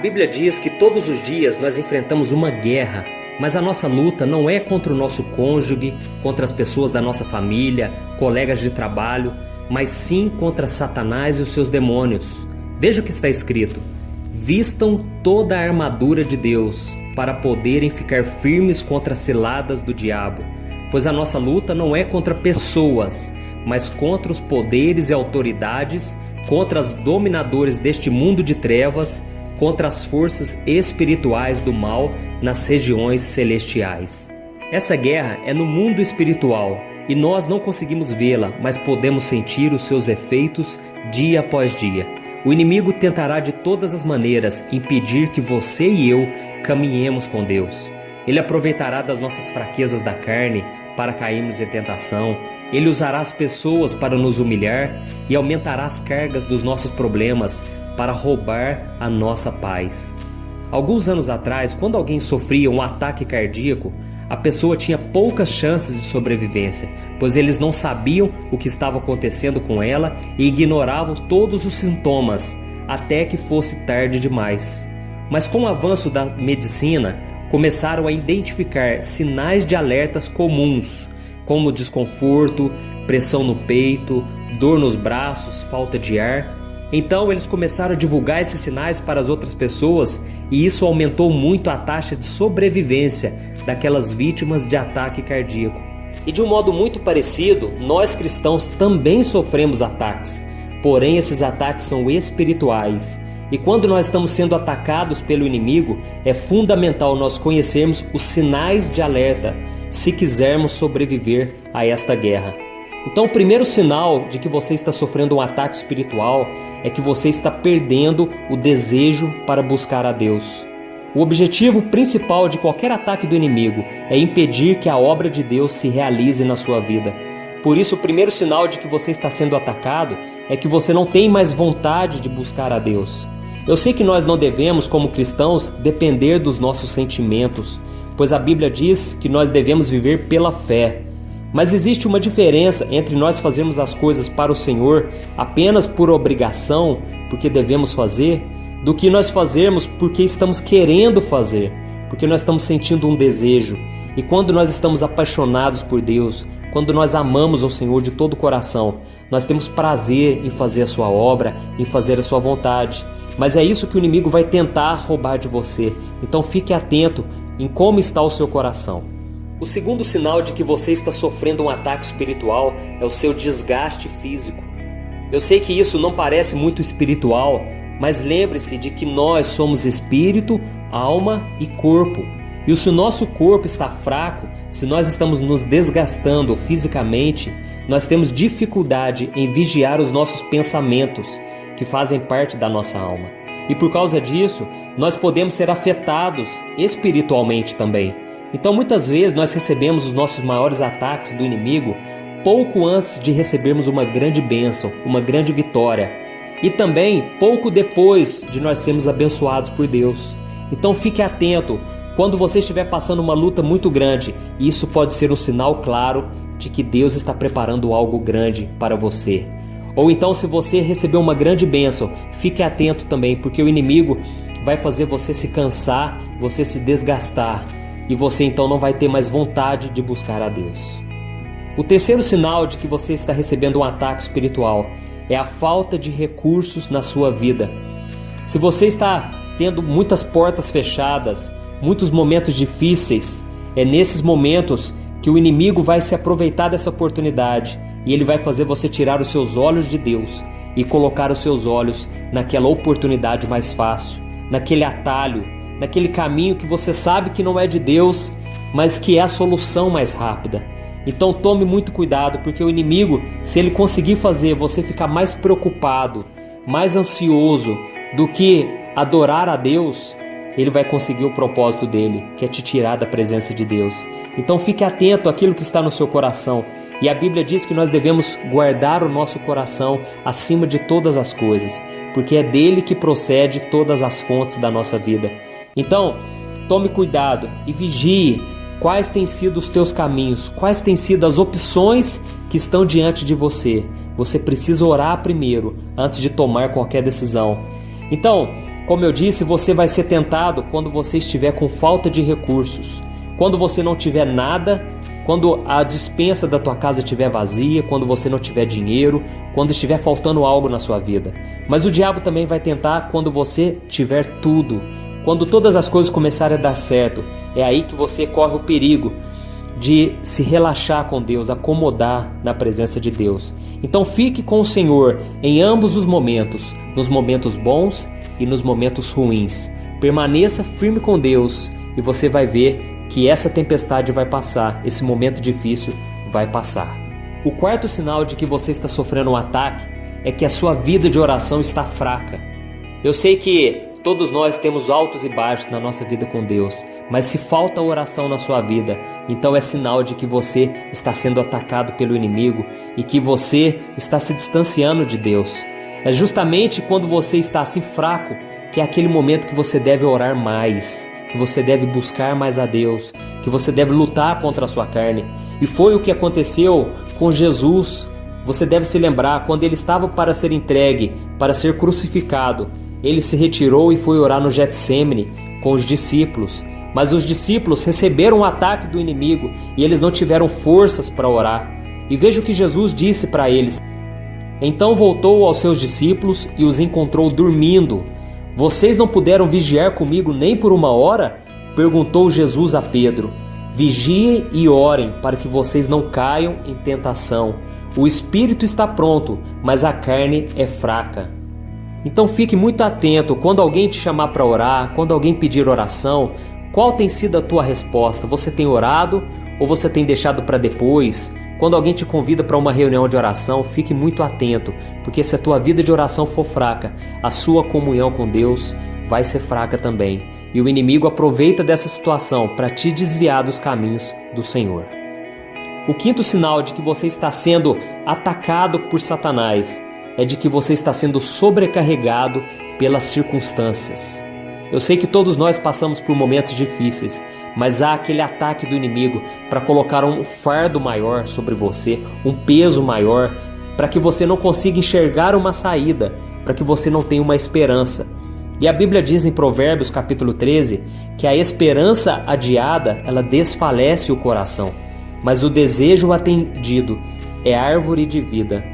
Bíblia diz que todos os dias nós enfrentamos uma guerra, mas a nossa luta não é contra o nosso cônjuge, contra as pessoas da nossa família, colegas de trabalho, mas sim contra Satanás e os seus demônios. Veja o que está escrito: vistam toda a armadura de Deus para poderem ficar firmes contra as ciladas do diabo, pois a nossa luta não é contra pessoas, mas contra os poderes e autoridades, contra os dominadores deste mundo de trevas, contra as forças espirituais do mal nas regiões celestiais. Essa guerra é no mundo espiritual e nós não conseguimos vê-la, mas podemos sentir os seus efeitos dia após dia. O inimigo tentará de todas as maneiras impedir que você e eu caminhemos com Deus. Ele aproveitará das nossas fraquezas da carne para cairmos em tentação. Ele usará as pessoas para nos humilhar e aumentará as cargas dos nossos problemas para roubar a nossa paz. Alguns anos atrás, quando alguém sofria um ataque cardíaco, a pessoa tinha poucas chances de sobrevivência, pois eles não sabiam o que estava acontecendo com ela e ignoravam todos os sintomas, até que fosse tarde demais. Mas com o avanço da medicina, começaram a identificar sinais de alertas comuns, como desconforto, pressão no peito, dor nos braços, falta de ar. Então eles começaram a divulgar esses sinais para as outras pessoas e isso aumentou muito a taxa de sobrevivência daquelas vítimas de ataque cardíaco. E de um modo muito parecido, nós cristãos também sofremos ataques, porém esses ataques são espirituais. E quando nós estamos sendo atacados pelo inimigo, é fundamental nós conhecermos os sinais de alerta se quisermos sobreviver a esta guerra. Então o primeiro sinal de que você está sofrendo um ataque espiritual é que você está perdendo o desejo para buscar a Deus. O objetivo principal de qualquer ataque do inimigo é impedir que a obra de Deus se realize na sua vida. Por isso, o primeiro sinal de que você está sendo atacado é que você não tem mais vontade de buscar a Deus. Eu sei que nós não devemos, como cristãos, depender dos nossos sentimentos, pois a Bíblia diz que nós devemos viver pela fé. Mas existe uma diferença entre nós fazermos as coisas para o Senhor apenas por obrigação, porque devemos fazer, do que nós fazermos porque estamos querendo fazer, porque nós estamos sentindo um desejo. E quando nós estamos apaixonados por Deus, quando nós amamos ao Senhor de todo o coração, nós temos prazer em fazer a sua obra, em fazer a sua vontade. Mas é isso que o inimigo vai tentar roubar de você. Então fique atento em como está o seu coração. O segundo sinal de que você está sofrendo um ataque espiritual é o seu desgaste físico. Eu sei que isso não parece muito espiritual, mas lembre-se de que nós somos espírito, alma e corpo. E se o nosso corpo está fraco, se nós estamos nos desgastando fisicamente, nós temos dificuldade em vigiar os nossos pensamentos, que fazem parte da nossa alma. E por causa disso, nós podemos ser afetados espiritualmente também. Então muitas vezes nós recebemos os nossos maiores ataques do inimigo pouco antes de recebermos uma grande bênção, uma grande vitória. E também pouco depois de nós sermos abençoados por Deus. Então fique atento quando você estiver passando uma luta muito grande. Isso pode ser um sinal claro de que Deus está preparando algo grande para você. Ou então se você recebeu uma grande bênção, fique atento também, porque o inimigo vai fazer você se cansar, você se desgastar. E você então não vai ter mais vontade de buscar a Deus. O terceiro sinal de que você está recebendo um ataque espiritual é a falta de recursos na sua vida. Se você está tendo muitas portas fechadas, muitos momentos difíceis, é nesses momentos que o inimigo vai se aproveitar dessa oportunidade e ele vai fazer você tirar os seus olhos de Deus e colocar os seus olhos naquela oportunidade mais fácil, naquele atalho, naquele caminho que você sabe que não é de Deus, mas que é a solução mais rápida. Então tome muito cuidado, porque o inimigo, se ele conseguir fazer você ficar mais preocupado, mais ansioso do que adorar a Deus, ele vai conseguir o propósito dele, que é te tirar da presença de Deus. Então fique atento àquilo que está no seu coração. E a Bíblia diz que nós devemos guardar o nosso coração acima de todas as coisas, porque é dele que procede todas as fontes da nossa vida. Então, tome cuidado e vigie quais têm sido os teus caminhos, quais têm sido as opções que estão diante de você. Você precisa orar primeiro, antes de tomar qualquer decisão. Então, Como eu disse, você vai ser tentado quando você estiver com falta de recursos, quando você não tiver nada, quando a despensa da tua casa estiver vazia, quando você não tiver dinheiro, quando estiver faltando algo na sua vida. Mas o diabo também vai tentar quando você tiver tudo, quando todas as coisas começarem a dar certo. É aí que você corre o perigo de se relaxar com Deus, acomodar na presença de Deus. Então fique com o Senhor em ambos os momentos, nos momentos bons e nos momentos ruins. Permaneça firme com Deus e você vai ver que essa tempestade vai passar, esse momento difícil vai passar. O quarto sinal de que você está sofrendo um ataque é que a sua vida de oração está fraca. Eu sei que todos nós temos altos e baixos na nossa vida com Deus, mas se falta oração na sua vida, então é sinal de que você está sendo atacado pelo inimigo e que você está se distanciando de Deus. É justamente quando você está assim fraco que é aquele momento que você deve orar mais, que você deve buscar mais a Deus, que você deve lutar contra a sua carne. E foi o que aconteceu com Jesus. Você deve se lembrar, quando ele estava para ser entregue, para ser crucificado, ele se retirou e foi orar no Getsêmani com os discípulos. Mas os discípulos receberam um ataque do inimigo e eles não tiveram forças para orar. E veja o que Jesus disse para eles. Então voltou aos seus discípulos e os encontrou dormindo. Vocês não puderam vigiar comigo nem por uma hora? Perguntou Jesus a Pedro. Vigiem e orem para que vocês não caiam em tentação. O espírito está pronto, mas a carne é fraca. Então fique muito atento quando alguém te chamar para orar, quando alguém pedir oração. Qual tem sido a tua resposta? Você tem orado ou você tem deixado para depois? Quando alguém te convida para uma reunião de oração, fique muito atento, porque se a tua vida de oração for fraca, a sua comunhão com Deus vai ser fraca também. E o inimigo aproveita dessa situação para te desviar dos caminhos do Senhor. O quinto sinal de que você está sendo atacado por Satanás é de que você está sendo sobrecarregado pelas circunstâncias. Eu sei que todos nós passamos por momentos difíceis, mas há aquele ataque do inimigo para colocar um fardo maior sobre você, um peso maior, para que você não consiga enxergar uma saída, para que você não tenha uma esperança. E a Bíblia diz em Provérbios capítulo 13 que a esperança adiada, ela desfalece o coração, mas o desejo atendido é árvore de vida.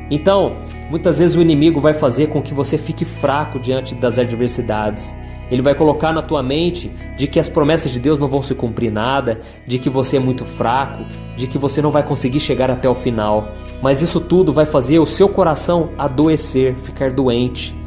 Então, muitas vezes o inimigo vai fazer com que você fique fraco diante das adversidades. Ele vai colocar na tua mente de que as promessas de Deus não vão se cumprir nada, de que você é muito fraco, de que você não vai conseguir chegar até o final. Mas isso tudo vai fazer o seu coração adoecer, ficar doente.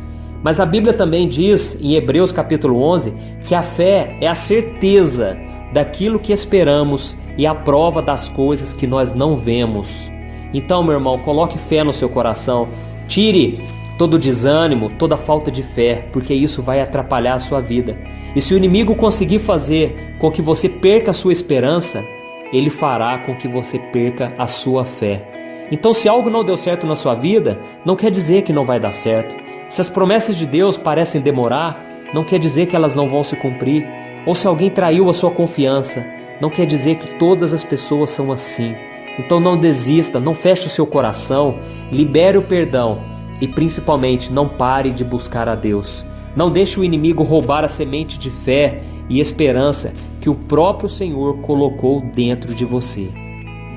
Mas a Bíblia também diz em Hebreus capítulo 11 que a fé é a certeza daquilo que esperamos e a prova das coisas que nós não vemos. Então, meu irmão, coloque fé no seu coração, tire todo desânimo, toda falta de fé, porque isso vai atrapalhar a sua vida. E se o inimigo conseguir fazer com que você perca a sua esperança, ele fará com que você perca a sua fé. Então, se algo não deu certo na sua vida, não quer dizer que não vai dar certo. Se as promessas de Deus parecem demorar, não quer dizer que elas não vão se cumprir. Ou se alguém traiu a sua confiança, não quer dizer que todas as pessoas são assim. Então não desista, não feche o seu coração, libere o perdão. E principalmente, não pare de buscar a Deus. Não deixe o inimigo roubar a semente de fé e esperança que o próprio Senhor colocou dentro de você.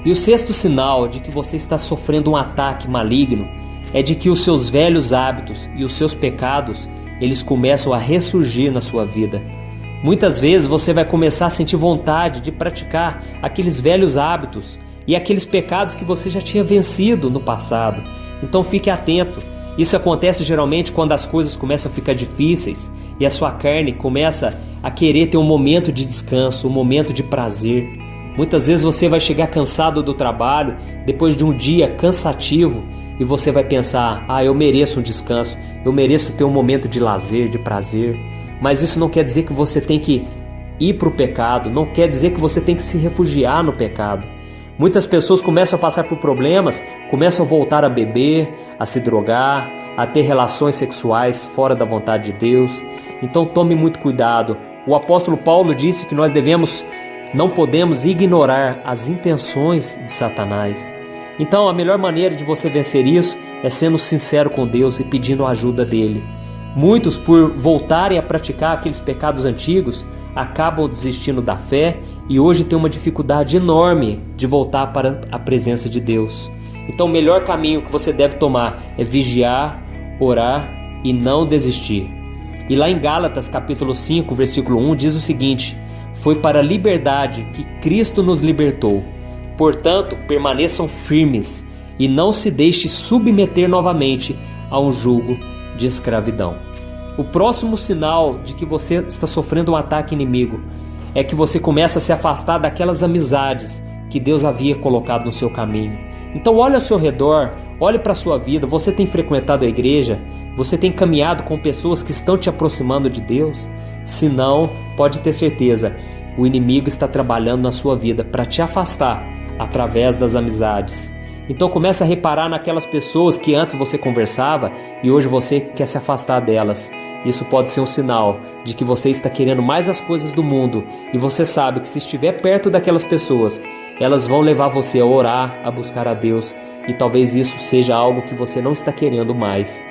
E o sexto sinal de que você está sofrendo um ataque maligno é de que os seus velhos hábitos e os seus pecados, eles começam a ressurgir na sua vida. Muitas vezes você vai começar a sentir vontade de praticar aqueles velhos hábitos e aqueles pecados que você já tinha vencido no passado. Então fique atento. Isso acontece geralmente quando as coisas começam a ficar difíceis e a sua carne começa a querer ter um momento de descanso, um momento de prazer. Muitas vezes você vai chegar cansado do trabalho, depois de um dia cansativo, e você vai pensar, eu mereço um descanso, eu mereço ter um momento de lazer, de prazer. Mas isso não quer dizer que você tem que ir para o pecado, não quer dizer que você tem que se refugiar no pecado. Muitas pessoas começam a passar por problemas, começam a voltar a beber, a se drogar, a ter relações sexuais fora da vontade de Deus. Então tome muito cuidado. O apóstolo Paulo disse que nós não podemos ignorar as intenções de Satanás. Então a melhor maneira de você vencer isso é sendo sincero com Deus e pedindo a ajuda dele. Muitos, por voltarem a praticar aqueles pecados antigos, acabam desistindo da fé e hoje tem uma dificuldade enorme de voltar para a presença de Deus. Então o melhor caminho que você deve tomar é vigiar, orar e não desistir. E lá em Gálatas capítulo 5, versículo 1 diz o seguinte: foi para a liberdade que Cristo nos libertou. Portanto, permaneçam firmes e não se deixe submeter novamente a um jugo de escravidão. O próximo sinal de que você está sofrendo um ataque inimigo é que você começa a se afastar daquelas amizades que Deus havia colocado no seu caminho. Então olhe ao seu redor, olhe para a sua vida. Você tem frequentado a igreja? Você tem caminhado com pessoas que estão te aproximando de Deus? Se não, pode ter certeza, o inimigo está trabalhando na sua vida para te afastar através das amizades. Então comece a reparar naquelas pessoas que antes você conversava e hoje você quer se afastar delas. Isso pode ser um sinal de que você está querendo mais as coisas do mundo e você sabe que se estiver perto daquelas pessoas, elas vão levar você a orar, a buscar a Deus, e talvez isso seja algo que você não está querendo mais.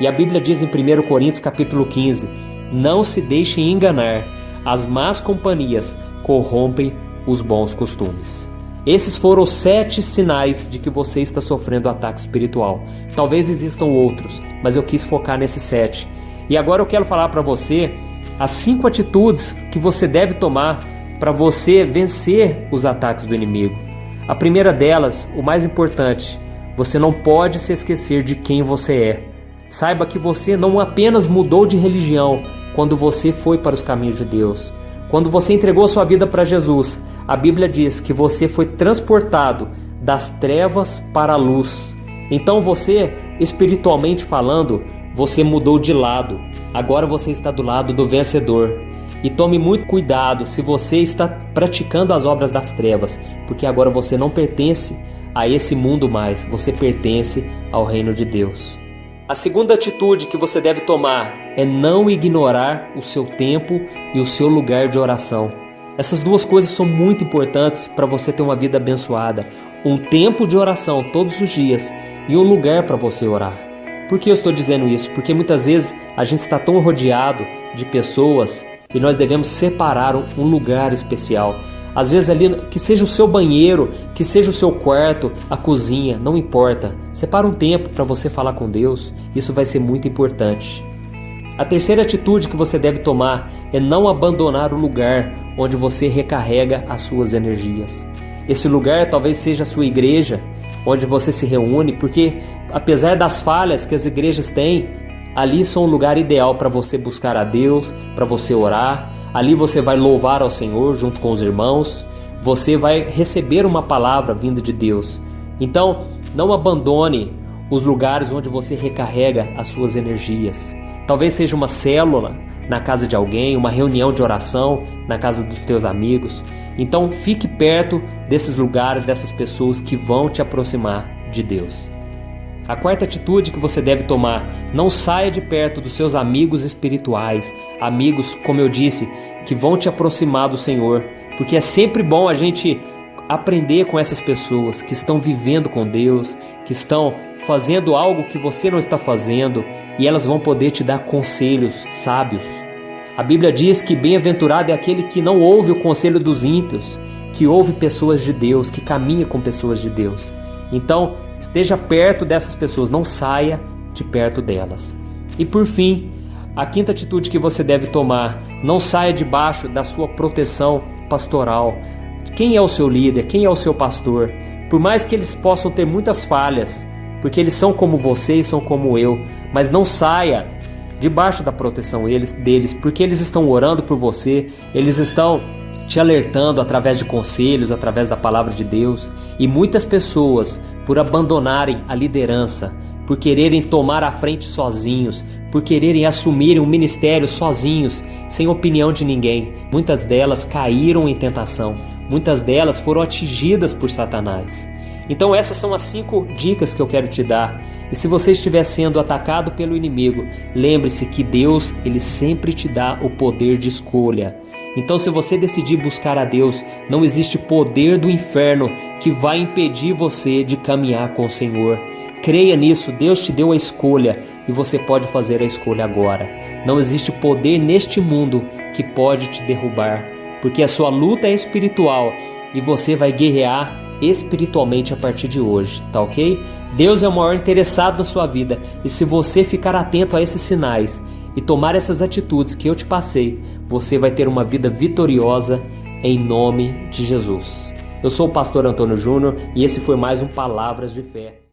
E a Bíblia diz em 1 Coríntios capítulo 15, não se deixem enganar, as más companhias corrompem os bons costumes. Esses foram os 7 sinais de que você está sofrendo ataque espiritual. Talvez existam outros, mas eu quis focar nesses 7. E agora eu quero falar para você as 5 atitudes que você deve tomar para você vencer os ataques do inimigo. A primeira delas, o mais importante, você não pode se esquecer de quem você é. Saiba que você não apenas mudou de religião quando você foi para os caminhos de Deus. Quando você entregou sua vida para Jesus, a Bíblia diz que você foi transportado das trevas para a luz. Então você, espiritualmente falando, você mudou de lado. Agora você está do lado do vencedor. E tome muito cuidado se você está praticando as obras das trevas, porque agora você não pertence a esse mundo mais, você pertence ao reino de Deus. A segunda atitude que você deve tomar é não ignorar o seu tempo e o seu lugar de oração. Essas duas coisas são muito importantes para você ter uma vida abençoada. Um tempo de oração todos os dias e um lugar para você orar. Por que eu estou dizendo isso? Porque muitas vezes a gente está tão rodeado de pessoas e nós devemos separar um lugar especial. Às vezes ali, que seja o seu banheiro, que seja o seu quarto, a cozinha, não importa. Separa um tempo para você falar com Deus, isso vai ser muito importante. A terceira atitude que você deve tomar é não abandonar o lugar onde você recarrega as suas energias. Esse lugar talvez seja a sua igreja, onde você se reúne, porque apesar das falhas que as igrejas têm, ali são um lugar ideal para você buscar a Deus, para você orar. Ali você vai louvar ao Senhor junto com os irmãos, você vai receber uma palavra vinda de Deus. Então, não abandone os lugares onde você recarrega as suas energias. Talvez seja uma célula na casa de alguém, uma reunião de oração na casa dos teus amigos. Então fique perto desses lugares, dessas pessoas que vão te aproximar de Deus. A quarta atitude que você deve tomar: não saia de perto dos seus amigos espirituais, amigos, como eu disse, que vão te aproximar do Senhor, porque é sempre bom a gente aprender com essas pessoas que estão vivendo com Deus, que estão fazendo algo que você não está fazendo, e elas vão poder te dar conselhos sábios. A Bíblia diz que bem-aventurado é aquele que não ouve o conselho dos ímpios, que ouve pessoas de Deus, que caminha com pessoas de Deus. Então, esteja perto dessas pessoas, não saia de perto delas. E por fim, a quinta atitude que você deve tomar: não saia debaixo da sua proteção pastoral. Quem é o seu líder? Quem é o seu pastor? Por mais que eles possam ter muitas falhas, porque eles são como você e são como eu, mas não saia debaixo da proteção deles, porque eles estão orando por você, eles estão te alertando através de conselhos, através da palavra de Deus. E muitas pessoas, por abandonarem a liderança, por quererem tomar a frente sozinhos, por quererem assumir um ministério sozinhos, sem opinião de ninguém, muitas delas caíram em tentação, muitas delas foram atingidas por Satanás. Então essas são as 5 dicas que eu quero te dar. E se você estiver sendo atacado pelo inimigo, lembre-se que Deus, Ele sempre te dá o poder de escolha. Então se você decidir buscar a Deus, não existe poder do inferno que vai impedir você de caminhar com o Senhor. Creia nisso, Deus te deu a escolha e você pode fazer a escolha agora. Não existe poder neste mundo que pode te derrubar, porque a sua luta é espiritual e você vai guerrear espiritualmente a partir de hoje, tá ok? Deus é o maior interessado na sua vida e se você ficar atento a esses sinais e tomar essas atitudes que eu te passei, você vai ter uma vida vitoriosa em nome de Jesus. Eu sou o pastor Antônio Júnior e esse foi mais um Palavras de Fé.